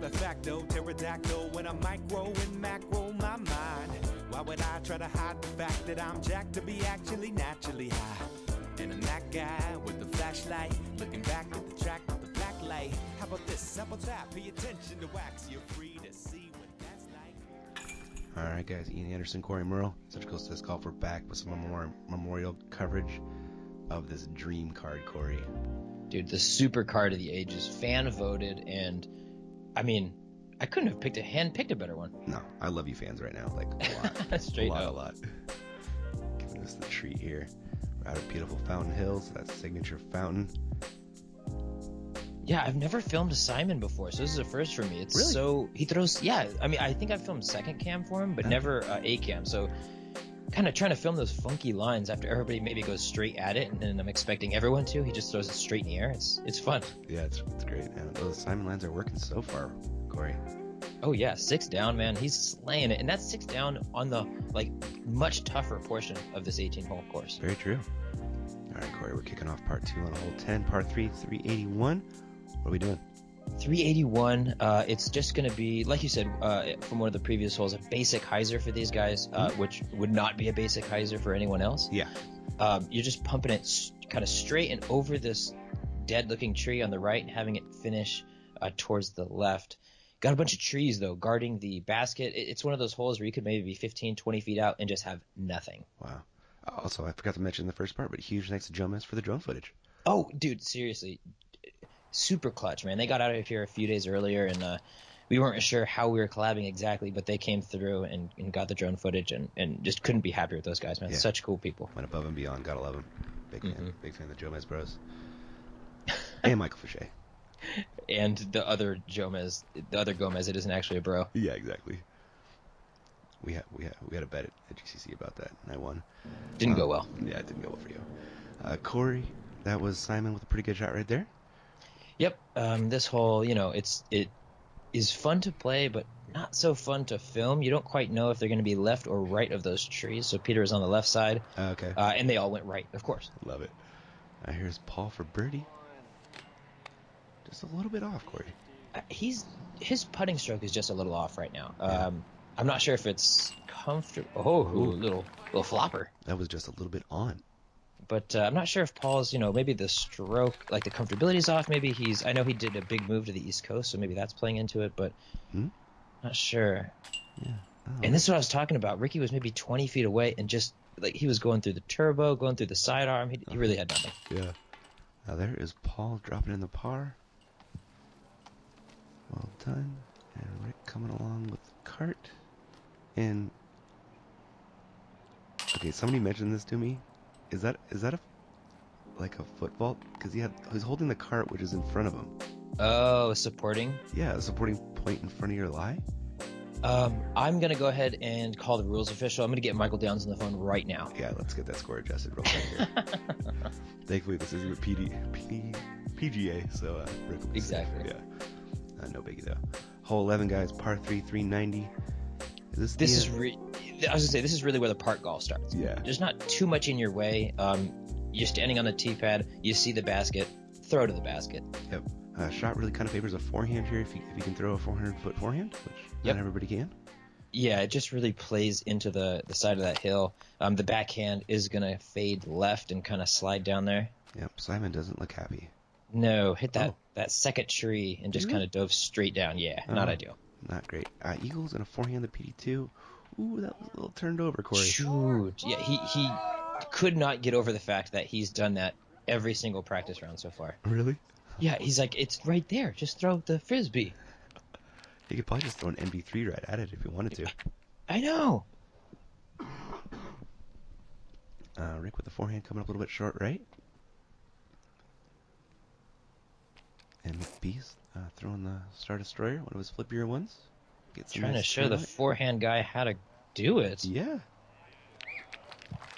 matter of fact though, pterodactyl when I'm micro and macro my mind. Why would I try to hide the fact that I'm jacked to be actually naturally high? And I'm that guy with the flashlight, looking back at the track with the black light. How about this, how about that? Pay attention to wax, you're free to see what that's like. Alright guys, Ian Anderson, Corey Merle. Surgical Says Call for back with some more memorial coverage of this dream card, Corey. Dude, the super card of the ages, fan voted, and I mean, I couldn't have picked a better one. No, I love you fans right now, like a lot. Straight a up. lot. Giving us the treat here. We're out of beautiful Fountain Hills, that signature fountain. Yeah, I've never filmed Simon before, so this is a first for me. It's really? So he throws. Yeah, I mean, I think I've filmed second cam for him, but never A cam. So kind of trying to film those funky lines after everybody maybe goes straight at it, and then I'm expecting everyone to. He just throws it straight in the air. It's fun. Yeah, it's great. And those Simon lines are working so far, Corey. Oh yeah, 6 down, man. He's slaying it, and that's 6 down on the much tougher portion of this 18-hole course. Very true. All right, Corey, we're kicking off part 2 on hole 10, par 3, 381. What are we doing? 381. It's just going to be, like you said, from one of the previous holes, a basic hyzer for these guys, which would not be a basic hyzer for anyone else. Yeah. You're just pumping it kind of straight and over this dead-looking tree on the right and having it finish towards the left. Got a bunch of trees, though, guarding the basket. It's one of those holes where you could maybe be 15, 20 feet out and just have nothing. Wow. Also, I forgot to mention the first part, but huge thanks to Jonas for the drone footage. Oh, dude, seriously. Super clutch, man. They got out of here a few days earlier, and we weren't sure how we were collabing exactly, but they came through and got the drone footage, and just couldn't be happier with those guys, man. Yeah. Such cool people. Went above and beyond. Gotta love him. Big fan of the Jomez bros. And Michael Fichet. And the other Gomez, it isn't actually a bro. Yeah, exactly. We had a bet at GCC about that, and I won. Didn't go well. Yeah, it didn't go well for you. Corey, that was Simon with a pretty good shot right there. Yep. This hole, it is fun to play, but not so fun to film. You don't quite know if they're going to be left or right of those trees. So Peter is on the left side. Okay. And they all went right, of course. Love it. Here's Paul for birdie. Just a little bit off, Corey. His putting stroke is just a little off right now. Yeah. I'm not sure if it's comfortable. Oh, little flopper. That was just a little bit on. But I'm not sure if Paul's, maybe the stroke, the comfortability is off. Maybe I know he did a big move to the East Coast, so maybe that's playing into it, but not sure. Yeah. Oh. And this is what I was talking about. Ricky was maybe 20 feet away and just, he was going through the turbo, going through the sidearm. He really had nothing. Yeah. Now there is Paul dropping in the par. Well done. And Rick coming along with the cart. And okay, somebody mentioned this to me. Is that a foot vault? Because he's holding the cart, which is in front of him. Oh, supporting? Yeah, a supporting point in front of your lie. I'm gonna go ahead and call the rules official. I'm gonna get Michael Downs on the phone right now. Yeah, let's get that score adjusted real quick here. Thankfully, this isn't a PGA, so Rick will be exactly. Safe. Yeah, no biggie though. Hole 11, guys, par 3, 390. I was gonna say, this is really where the park golf starts. Yeah. There's not too much in your way. You're standing on the tee pad. You see the basket. Throw to the basket. Yep. Shot really kind of favors a forehand here if you can throw a 400-foot forehand, which not everybody can. Yeah, it just really plays into the side of that hill. The backhand is going to fade left and kind of slide down there. Yep, Simon doesn't look happy. No, hit that second tree and just kind of dove straight down. Yeah, not ideal. Not great. Eagles and a forehand, the PD2. Ooh, that was a little turned over, Corey. Shoot. Yeah, he could not get over the fact that he's done that every single practice round so far. Really? Yeah, he's like, it's right there. Just throw the frisbee. You could probably just throw an MB3 right at it if you wanted to. I know. Rick with the forehand coming up a little bit short, right? And McBeth throwing the Star Destroyer, one of his flippier ones. Trying to show the forehand guy how to do it. Yeah.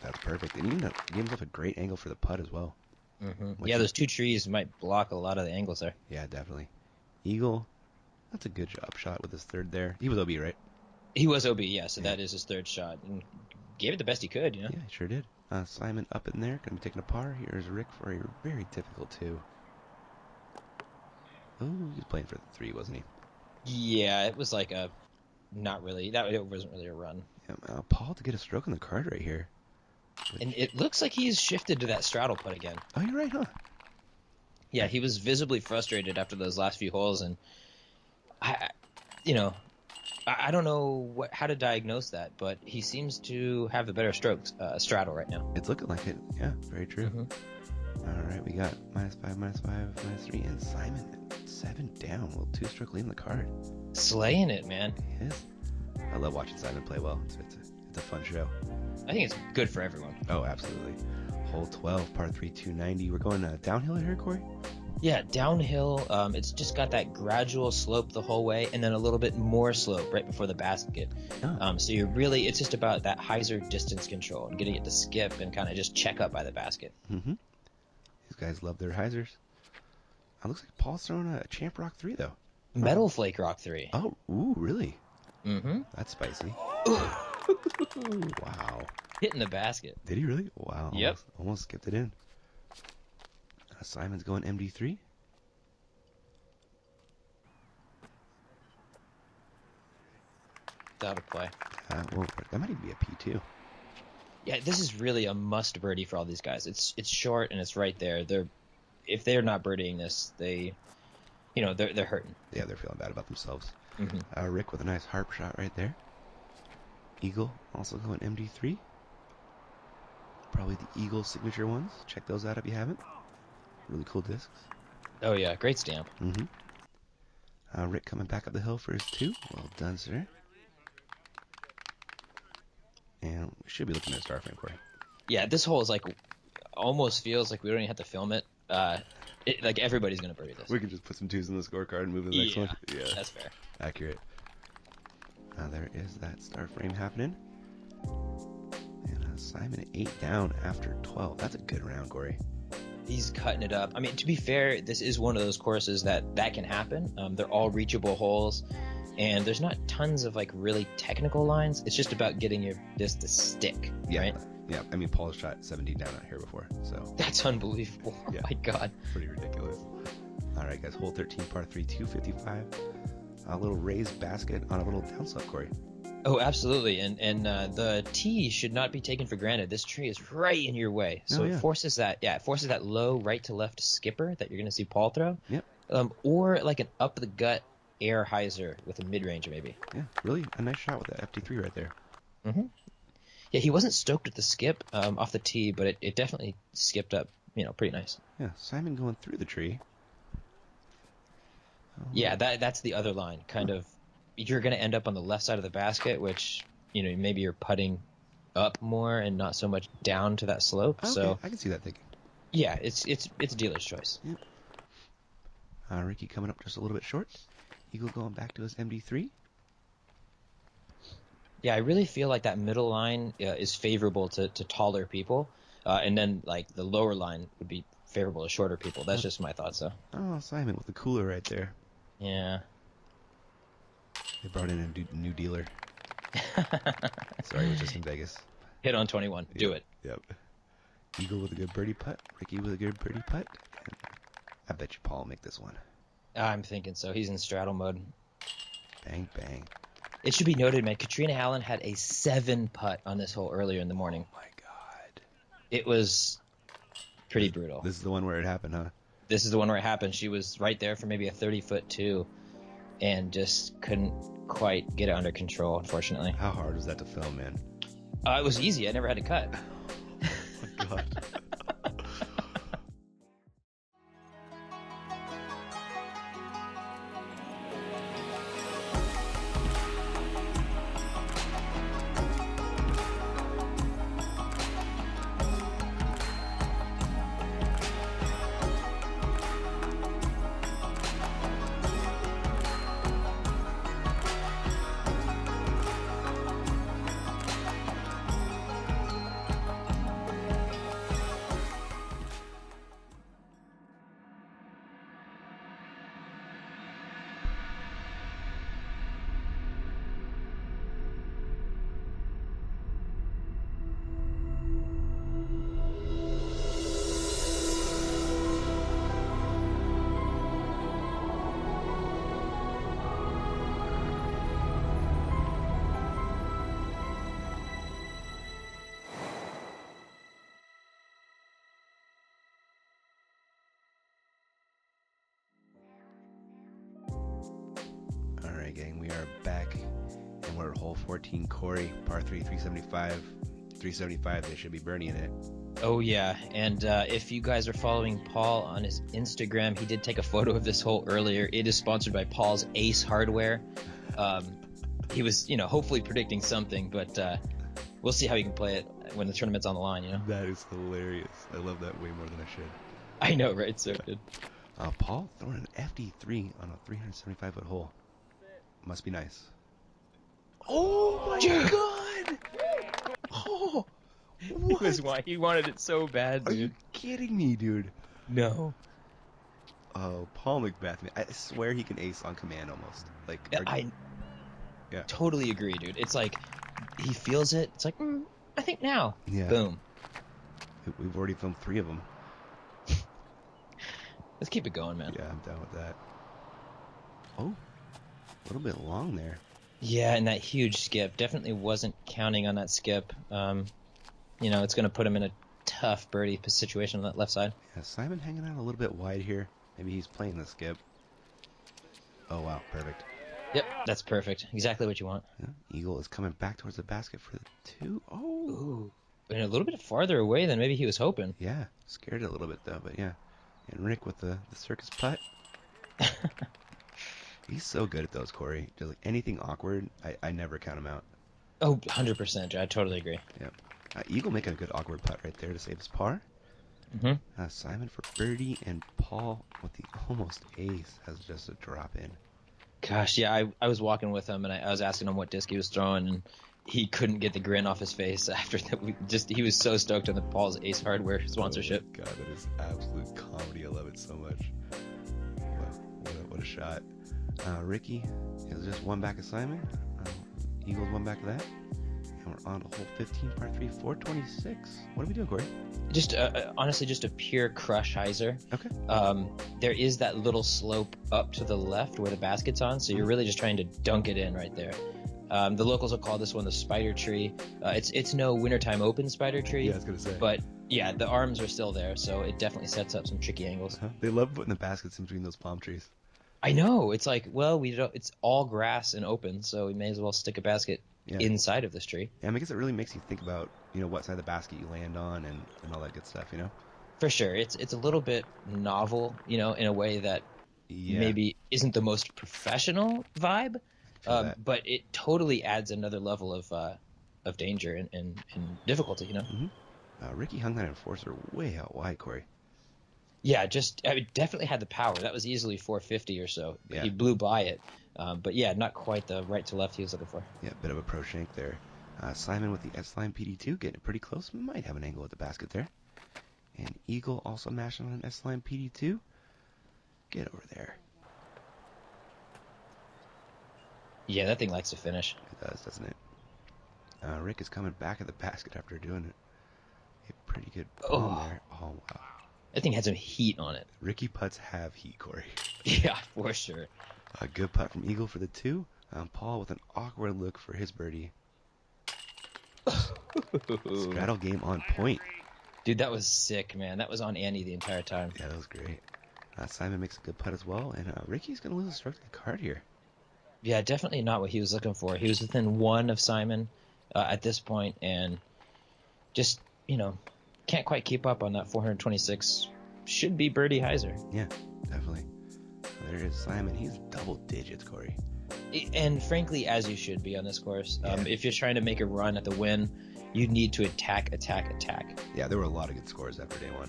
That's perfect. And even that gives himself a great angle for the putt as well. Mm-hmm. Yeah, those two trees might block a lot of the angles there. Yeah, definitely. Eagle, that's a good job shot with his third there. He was OB, right? He was OB, yeah, so that is his third shot. And gave it the best he could, Yeah, he sure did. Simon up in there, going to be taking a par. Here's Rick for a very difficult two. Oh, he was playing for the 3, wasn't he? Yeah, it was like a not really. It wasn't really a run. Yeah, Paul to get a stroke on the card right here. And it looks like he's shifted to that straddle putt again. Oh, you're right, huh? Yeah, he was visibly frustrated after those last few holes, and I don't know how to diagnose that, but he seems to have a better straddle right now. It's looking like it. Yeah, very true. Mm-hmm. All right, we got -5, -3, and Simon 7 down. A little 2-stroke lead in the card. Slaying it, man. He is. I love watching Simon play well. It's a fun show. I think it's good for everyone. Oh, absolutely. Hole 12, par 3, 290. We're going downhill here, Corey? Yeah, downhill. It's just got that gradual slope the whole way, and then a little bit more slope right before the basket. Oh. So it's just about that hyzer distance control and getting it to skip and kind of just check up by the basket. Mm-hmm. These guys love their hyzers. It looks like Paul's throwing a Champ Rock 3, though. Metal Flake Rock 3. Oh, ooh, really? Mm-hmm. That's spicy. Wow. Hitting the basket. Did he really? Wow. Yep. Almost skipped it in. Simon's going MD3. That'll play. Well, that might even be a P2. Yeah, this is really a must birdie for all these guys. It's short and it's right there. If they're not birdieing this, they're hurting. Yeah, they're feeling bad about themselves. Mm-hmm. Rick with a nice harp shot right there. Eagle also going MD3. Probably the Eagle signature ones. Check those out if you haven't. Really cool discs. Oh yeah, great stamp. Mm-hmm. Rick coming back up the hill for his 2. Well done, sir. And we should be looking at a star frame, Corey. Yeah, this hole is almost feels like we don't even have to film it. Like everybody's gonna birdie this. We can just put some 2s in the scorecard and move to the next one. Yeah, that's fair. Accurate. Now there is that star frame happening. And Simon 8 down after 12. That's a good round, Corey. He's cutting it up. I mean, to be fair, this is one of those courses that can happen. They're all reachable holes, and there's not tons of really technical lines. It's just about getting this to stick, right? Yeah. I mean, Paul's shot 17 down out here before, so That's unbelievable. Yeah. Oh my God. pretty ridiculous. All right, guys. Hole 13, par 3, 255. A little raised basket on a little downslope, Corey. Oh, absolutely. And the tee should not be taken for granted. This tree is right in your way. So yeah. it forces that low right to left skipper that you're going to see Paul throw. Yep. Or like an up the gut air hyzer with a mid-range maybe. Yeah, really a nice shot with that FT3 right there. Mm-hmm. Yeah, he wasn't stoked at the skip off the tee, but it definitely skipped up, pretty nice. Yeah, Simon going through the tree. Oh. Yeah, that's the other line. Kind of, you're going to end up on the left side of the basket, which, maybe you're putting up more and not so much down to that slope. Okay, So I can see that thinking. yeah, it's dealer's choice. Yep. Ricky coming up just a little bit short. Eagle going back to his MD3. Yeah, I really feel like that middle line is favorable to taller people, and then the lower line would be favorable to shorter people. That's just my thoughts, though. Oh, Simon with the cooler right there. Yeah. They brought in a new dealer. Sorry, it was just in Vegas. Hit on 21. Do it. Yep. Eagle with a good birdie putt. Ricky with a good birdie putt. And I bet you Paul will make this one. I'm thinking so. He's in straddle mode. Bang, bang. It should be noted, man, Katrina Allen had a 7 putt on this hole earlier in the morning. Oh, my God. It was pretty brutal. This is the one where it happened, huh? This is the one where it happened. She was right there for maybe a 30-foot 2 and just couldn't quite get it under control, unfortunately. How hard was that to film, man? It was easy. I never had to cut. Oh, my God. gang, we are back, and we're at hole 14, Corey, par 3, 375. 375, they should be birdieing it. Oh, yeah. And if you guys are following Paul on his Instagram, he did take a photo of this hole earlier. It is sponsored by Paul's Ace Hardware. He was, hopefully predicting something, but we'll see how he can play it when the tournament's on the line, That is hilarious. I love that way more than I should. I know, right? So good. Paul throwing an FD3 on a 375-foot hole. Must be nice. Oh, my God! Oh, what? He wanted it so bad, dude. Are you kidding me, dude? No. Oh, Paul McBeth, man. I swear he can ace on command almost. Like, I totally agree, dude. It's like he feels it. It's like, I think now. Yeah. Boom. We've already filmed 3 of them. Let's keep it going, man. Yeah, I'm down with that. Oh, a little bit long there. Yeah, and that huge skip. Definitely wasn't counting on that skip. It's going to put him in a tough birdie situation on that left side. Yeah, Simon hanging out a little bit wide here. Maybe he's playing the skip. Oh, wow, perfect. Yep, that's perfect. Exactly what you want. Yeah, Eagle is coming back towards the basket for the 2. Oh. Ooh. And a little bit farther away than maybe he was hoping. Yeah, scared it a little bit, though, but yeah. And Rick with the circus putt. He's so good at those, Corey. Just like anything awkward, I never count him out. Oh, 100%. I totally agree. Yep. Eagle making a good awkward putt right there to save his par. Mm-hmm. Simon for birdie, and Paul with the almost ace has just a drop in. Gosh, yeah, I was walking with him, and I was asking him what disc he was throwing, and he couldn't get the grin off his face after that. He was so stoked on the Paul's Ace Hardware sponsorship. Oh God, that is absolute comedy. I love it so much. What a shot. Ricky is just one back of Simon. Eagles one back of that. And we're on to hole 15, par 3, 426. What are we doing, Corey? Just honestly, just a pure crush hyzer. Okay. There is that little slope up to the left where the basket's on, so you're really just trying to dunk it in right there. The locals will call this one the spider tree. It's no wintertime open spider tree. Yeah, I was gonna say. But yeah, the arms are still there, so it definitely sets up some tricky angles. They love putting the baskets in between those palm trees. I know. It's like, well, it's all grass and open, so we may as well stick a basket inside of this tree. Yeah, I guess it really makes you think about, what side of the basket you land on and all that good stuff, For sure. It's a little bit novel, in a way that maybe isn't the most professional vibe, but it totally adds another level of danger and difficulty, Mm-hmm. Ricky hung that enforcer way out wide, Corey. Yeah, definitely had the power. That was easily 450 or so. Yeah. He blew by it. But yeah, not quite the right to left he was looking for. Yeah, bit of a pro shank there. Simon with the S-Line PD2 getting pretty close. Might have an angle at the basket there. And Eagle also mashing on an S-Line PD2. Get over there. Yeah, that thing likes to finish. It does, doesn't it? Rick is coming back at the basket after doing it. A pretty good bomb there. Oh, wow. That thing had some heat on it. Ricky putts have heat, Corey. Yeah, for sure. A good putt from Eagle for the 2. Paul with an awkward look for his birdie. Straddle game on point. Dude, that was sick, man. That was on Andy the entire time. Yeah, that was great. Simon makes a good putt as well, and Ricky's going to lose a stroke to the card here. Yeah, definitely not what he was looking for. He was within 1 of Simon at this point, and just, can't quite keep up on that 426. Should be birdie hyzer. Yeah, definitely. There is Simon. He's double digits, Corey. And frankly, as you should be on this course. If you're trying to make a run at the win, you need to attack. Yeah, there were a lot of good scores after day 1.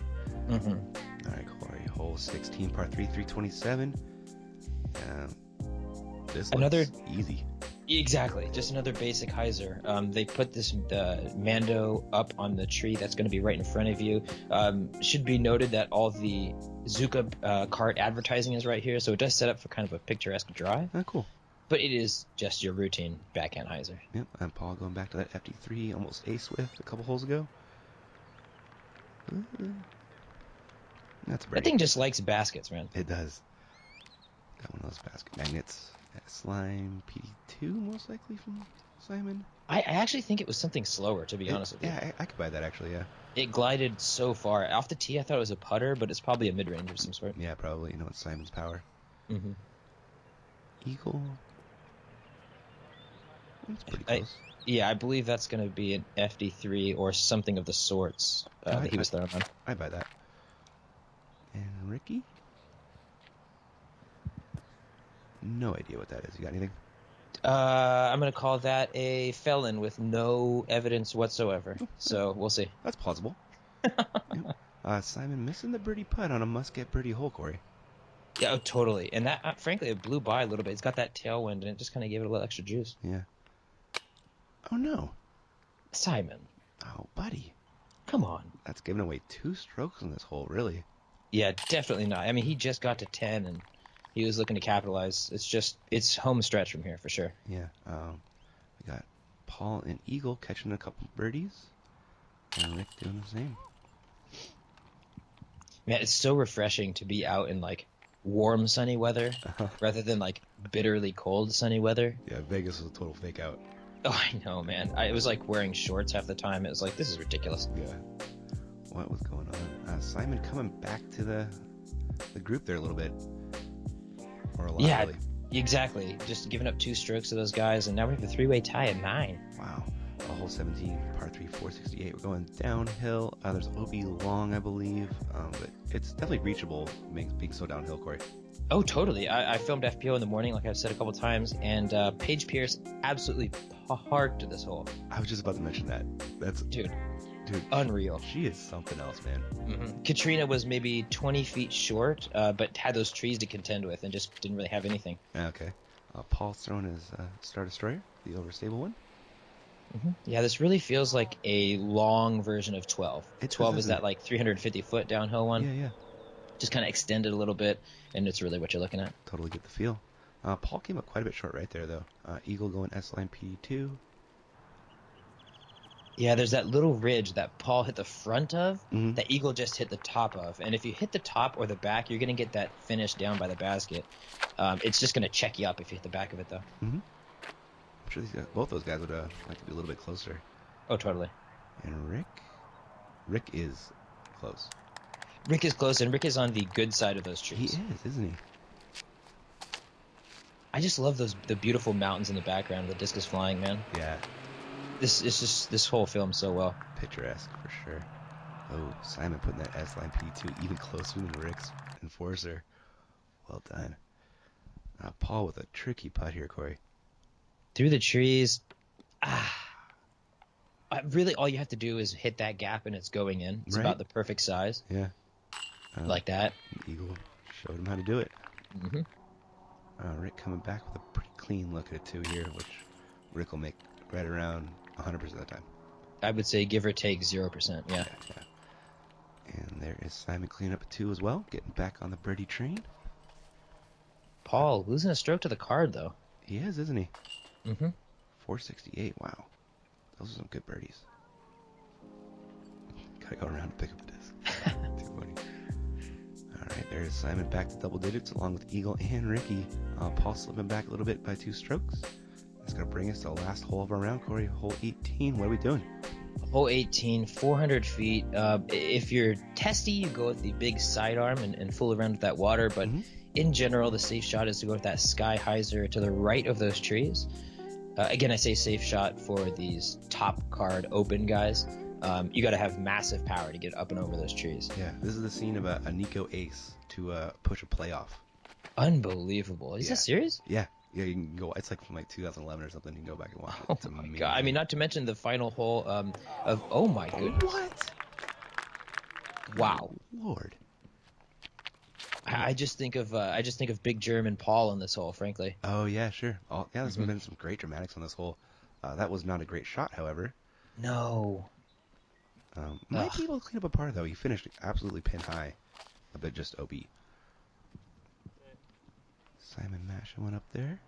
Mm-hmm. All right, Corey. Hole 16, par 3, 327. This looks easy. Exactly. Just another basic hyzer. They put this Mando up on the tree that's going to be right in front of you. Should be noted that all the Zuka cart advertising is right here, so it does set up for kind of a picturesque drive. Oh, cool. But it is just your routine backhand hyzer. Yep, and Paul going back to that FD3 almost ace with a couple holes ago. That's a birdie. That thing just likes baskets, man. It does. Got one of those basket magnets. Slime PD2 most likely from Simon. I actually think it was something slower, to be honest with you. Yeah, I could buy that actually, yeah. It glided so far. Off the tee, I thought it was a putter, but it's probably a mid-range of some sort. Yeah, probably. It's Simon's power. Mm-hmm. Eagle It's pretty close. Yeah, I believe that's going to be an FD3 or something of the sorts that he was throwing on. I buy that. And Ricky? No idea what that is. You got anything? I'm going to call that a felon with no evidence whatsoever. So we'll see. That's plausible. Yep. Simon missing the birdie putt on a must-get birdie hole, Corey. Yeah, oh, totally. And that, frankly, it blew by a little bit. It's got that tailwind, and it just kind of gave it a little extra juice. Yeah. Oh, no. Simon. Oh, buddy. Come on. That's giving away 2 strokes in this hole, really. Yeah, definitely not. I mean, he just got to 10, and he was looking to capitalize. It's home stretch from here, for sure. Yeah. We got Paul and Eagle catching a couple birdies, and Rick doing the same. Man, it's so refreshing to be out in, like, warm, sunny weather rather than, like, bitterly cold, sunny weather. Yeah, Vegas was a total fake out. Oh, I know, man. It was like wearing shorts half the time. It was like, this is ridiculous. Yeah. What was going on? Simon coming back to the group there a little bit. Or a lot, yeah, really. Exactly. Just giving up 2 strokes to those guys, and now we have a 3-way tie at 9. Wow. A hole 17, par 3, 468. We're going downhill. There's OB long, I believe. But it's definitely reachable being so downhill, Corey. Oh, totally. I filmed FPO in the morning, like I've said a couple times, and Paige Pierce absolutely parked this hole. I was just about to mention that. That's Dude, unreal. She is something else, man. Mm-hmm. Katrina was maybe 20 feet short, but had those trees to contend with and just didn't really have anything. Okay. Paul's throwing his Star Destroyer, the overstable one. Mm-hmm. Yeah, this really feels like a long version of 12. 12 is doesn't that like 350-foot downhill one. Yeah. Just kind of extended a little bit, and it's really what you're looking at. Totally get the feel. Paul came up quite a bit short right there, though. Eagle going S-line P2. Yeah, there's that little ridge that Paul hit the front of, Mm-hmm. that Eagle just hit the top of. And if you hit the top or the back, you're going to get that finish down by the basket. It's just going to check you up if you hit the back of it, though. Mm-hmm. I'm sure both those guys would like to be a little bit closer. Oh, totally. And Rick is close. Rick is close, and Rick is on the good side of those He trees. is, isn't he? I just love the beautiful mountains in the background, the discus flying, man. Yeah. This whole film so well. Picturesque, for sure. Oh, Simon putting that S-line P2 even closer than Rick's enforcer. Well done. Paul with a tricky putt here, Corey. Through the trees. Really, all you have to do is hit that gap, and it's going in. It's Right. about the perfect size. Yeah. Like that. Eagle showed him how to do it. Mm-hmm. Rick coming back with a pretty clean look at it, too, here, which Rick will make right around 100% of the time. I would say give or take 0%. Yeah. Yeah. And there is Simon cleaning up a 2 as well, getting back on the birdie train. Paul losing a stroke to the card, though. He is, isn't he? Mm-hmm. 468, wow. Those are some good birdies. Gotta go around and pick up a disc. Too funny. Alright, there's Simon back to double digits along with Eagle and Ricky. Paul slipping back a little bit by 2 strokes. That's gonna bring us to the last hole of our round, Corey. Hole 18. What are we doing? Hole 18, 400 feet. If you're testy, you go with the big sidearm and fool around with that water. But in general, the safe shot is to go with that sky hyzer to the right of those trees. Again, I say safe shot for these top card open guys. You got to have massive power to get up and over those trees. Yeah, this is the scene of a Nico ace to push a playoff. Unbelievable. Is that serious? Yeah, you can go. It's like from like 2011 or something. You can go back and watch it. Oh It's my amazing. god! I mean, not to mention the final hole of oh my goodness! What? Wow. Lord. I just think of Big German Paul in this hole, frankly. Oh yeah, sure. There's been some great dramatics on this hole. That was not a great shot, however. No. Might be able to clean up a par though. He finished absolutely pin high, but just OB. Simon Masha went up there.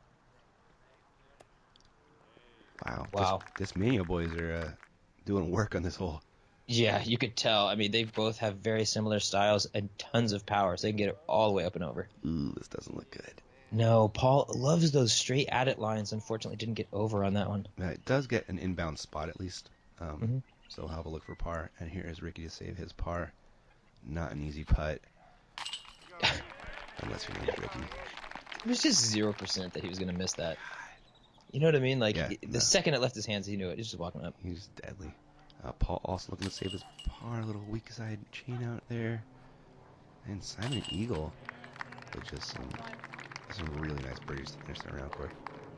Wow. This Mania boys are doing work on this hole. Yeah, you could tell. I mean, they both have very similar styles and tons of power, so they can get it all the way up and over. Ooh, this doesn't look good. No, Paul loves those straight at it lines. Unfortunately, didn't get over on that one. It does get an inbound spot at least. So we'll have a look for par. And here is Ricky to save his par. Not an easy putt. Unless your name's Ricky. It was just 0% that he was going to miss that. You know what I mean? Like, Yeah, the second it left his hands, he knew it. He was just walking up. He's deadly. Paul also looking to save his par. A little weak side chain out there. And Simon Eagle with just some really nice birdies to finish the round, Corey.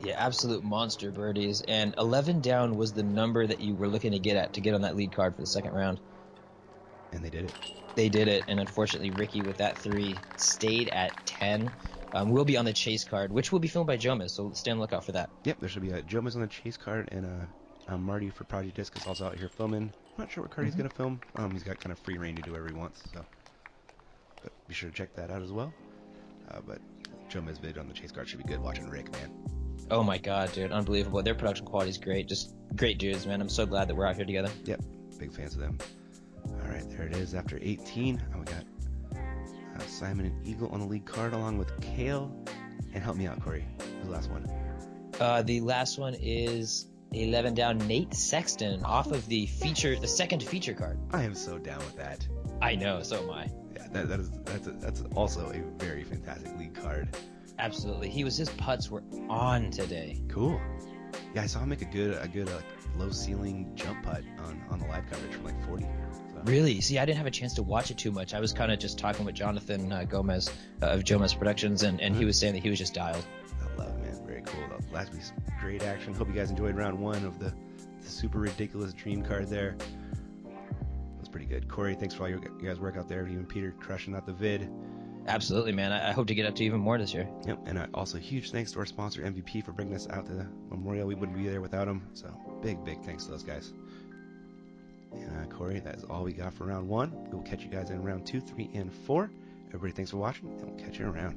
Yeah, absolute monster birdies. And 11 down was the number that you were looking to get on that lead card for the second round. And they did it. They did it, and unfortunately, Ricky with that 3 stayed at 10. We'll be on the chase card, which will be filmed by Jomis, so stay on the lookout for that. Yep, there should be a Jomis on the chase card, and Marty for Project Disc is also out here filming. I'm not sure what card he's going to film. He's got kind of free reign to do whatever he wants, so. But be sure to check that out as well. But Jomis vid on the chase card should be good. Watching Rick, man. Oh my god, dude, unbelievable. Their production quality is great. Just great dudes, man. I'm so glad that we're out here together. Yep, big fans of them. All right, there it is after 18. We got Simon and Eagle on the lead card along with Kale. And help me out, Corey. Who's the last one? The last one is 11 down, Nate Sexton off of the second feature card. I am so down with that. I know, so am I. Yeah, that's also a very fantastic lead card. Absolutely. His putts were on today. Cool. Yeah, I saw him make a good low ceiling jump putt on the live coverage from like 40. So. Really? See, I didn't have a chance to watch it too much. I was kind of just talking with Jonathan Gomez of Jomas Productions, and he was saying that he was just dialed. I love it, man. Very cool. Last week's great action. Hope you guys enjoyed round 1 of the super ridiculous dream card there. It was pretty good. Corey, thanks for all your guys' work out there. You and Peter crushing out the vid. Absolutely, man. I hope to get up to even more this year. Yep, and also huge thanks to our sponsor MVP for bringing us out to the Memorial. We wouldn't be there without them. So big thanks to those guys. And Corey, that's all we got for round 1. We will catch you guys in round 2, 3, and 4. Everybody, thanks for watching, and we'll catch you around.